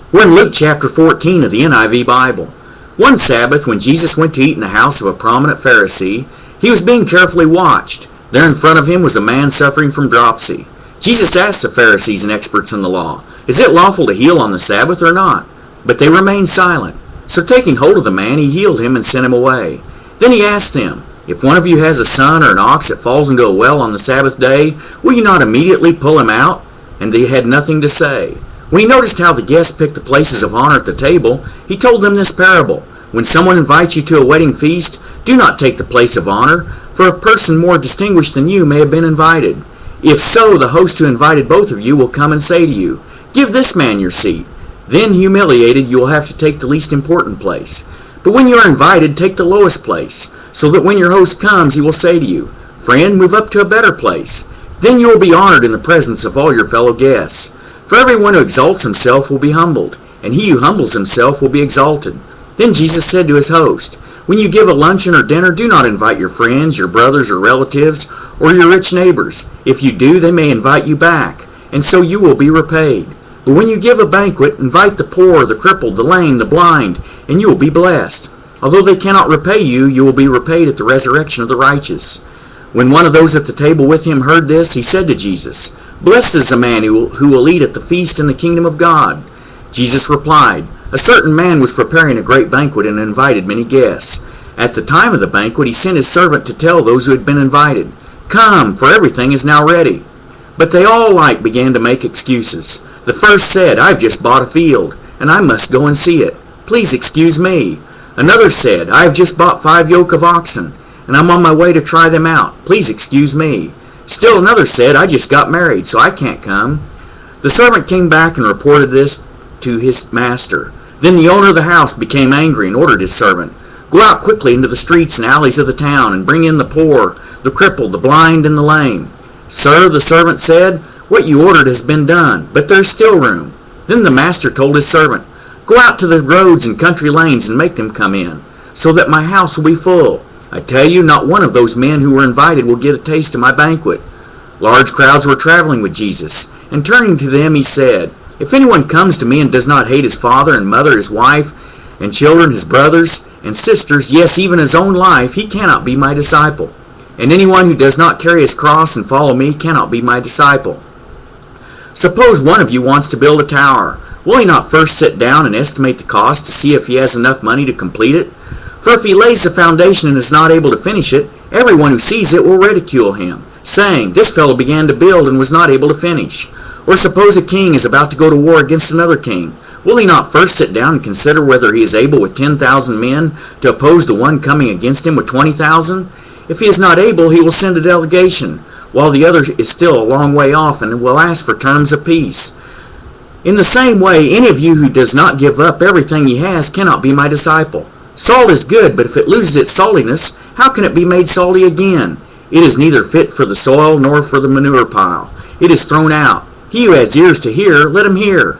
We're in Luke chapter 14 of the NIV Bible. One Sabbath, when Jesus went to eat in the house of a prominent Pharisee, he was being carefully watched. There in front of him was a man suffering from dropsy. Jesus asked the Pharisees and experts in the law, "Is it lawful to heal on the Sabbath or not?" But they remained silent. So taking hold of the man, he healed him and sent him away. Then he asked them, "If one of you has a son or an ox that falls into a well on the Sabbath day, will you not immediately pull him out?" And they had nothing to say. When he noticed how the guests picked the places of honor at the table, he told them this parable. When someone invites you to a wedding feast, do not take the place of honor, for a person more distinguished than you may have been invited. If so, the host who invited both of you will come and say to you, "Give this man your seat." Then, humiliated, you will have to take the least important place. But when you are invited, take the lowest place, so that when your host comes, he will say to you, "Friend, move up to a better place." Then you will be honored in the presence of all your fellow guests. For everyone who exalts himself will be humbled, and he who humbles himself will be exalted. Then Jesus said to his host, "When you give a luncheon or dinner, do not invite your friends, your brothers or relatives, or your rich neighbors. If you do, they may invite you back, and so you will be repaid. But when you give a banquet, invite the poor, the crippled, the lame, the blind, and you will be blessed. Although they cannot repay you, you will be repaid at the resurrection of the righteous." When one of those at the table with him heard this, he said to Jesus, "Blessed is the man who will eat at the feast in the kingdom of God." Jesus replied, "A certain man was preparing a great banquet and invited many guests. At the time of the banquet, he sent his servant to tell those who had been invited, 'Come, for everything is now ready.' But they all alike began to make excuses. The first said, 'I've just bought a field, and I must go and see it. Please excuse me.' Another said, 'I have just bought 5 yoke of oxen, and I'm on my way to try them out. Please excuse me.' Still another said, 'I just got married, so I can't come.' The servant came back and reported this to his master. Then the owner of the house became angry and ordered his servant, 'Go out quickly into the streets and alleys of the town and bring in the poor, the crippled, the blind, and the lame.' 'Sir,' the servant said, 'what you ordered has been done, but there's still room.' Then the master told his servant, 'Go out to the roads and country lanes and make them come in, so that my house will be full. I tell you, not one of those men who were invited will get a taste of my banquet.' Large crowds were traveling with Jesus, and turning to them he said, 'If anyone comes to me and does not hate his father and mother, his wife and children, his brothers and sisters, yes, even his own life, he cannot be my disciple. And anyone who does not carry his cross and follow me cannot be my disciple. Suppose one of you wants to build a tower. Will he not first sit down and estimate the cost to see if he has enough money to complete it? For if he lays the foundation and is not able to finish it, everyone who sees it will ridicule him, saying, 'This fellow began to build and was not able to finish.' Or suppose a king is about to go to war against another king. Will he not first sit down and consider whether he is able with 10,000 men to oppose the one coming against him with 20,000? If he is not able, he will send a delegation, while the other is still a long way off, and will ask for terms of peace. In the same way, any of you who does not give up everything he has cannot be my disciple. Salt is good, but if it loses its saltiness, how can it be made salty again? It is neither fit for the soil nor for the manure pile. It is thrown out. He who has ears to hear, let him hear."